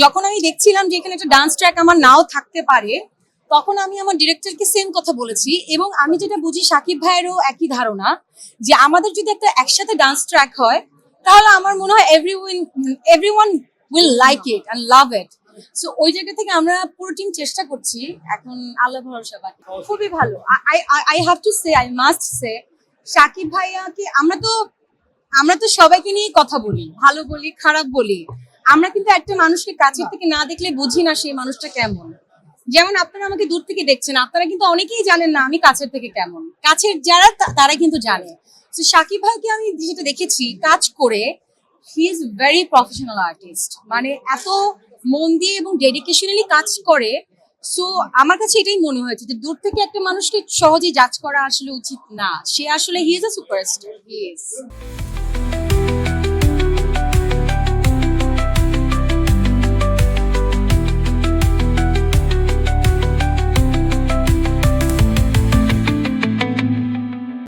যখন আমি দেখছিলাম যে এখানে একটা ডান্স ট্র্যাক আমার নাও থাকতে পারে, তখন আমি আমার ডিরেক্টরকে সেম কথা বলেছি। এবং আমি যেটা বুঝি সাকিব ভাইয়েরও একই ধারণা, যে আমাদের যদি একটা একসাথে ডান্স ট্র্যাক হয়, তাহলে আমার মনে হয় everyone will like it and love it. So ওই জায়গা থেকে আমরা পুরো টিম চেষ্টা করছি। এখন আল্লাহ ভরসা, বাকি খুবই ভালো। I have to say, I must say, Shakib ভাইয়াকে আমরা তো সবাইকে নিয়ে কথা বলি, ভালো বলি, খারাপ বলি। আমরা কিন্তু একটা মানুষকে কাছের থেকে না দেখলে বুঝি না সেই মানুষটা কেমন। যেমন আপনারা আমাকে দূর থেকে দেখছেন, আপনারা কিন্তু অনেকেই জানেন না আমি কাছের থেকে কেমন। কাছের যারা তারা কিন্তু জানে। তো সাকিব ভাইকে আমি যেটা দেখেছি কাজ করে, he is very professional artist. মানে এত মন দিয়ে এবং ডেডিকেশনালি কাজ করে। সো আমার কাছে এটাই মনে হয়েছে যে দূর থেকে একটা মানুষকে সহজেই জাজ করা আসলে উচিত না। সে আসলে he is a superstar, he is.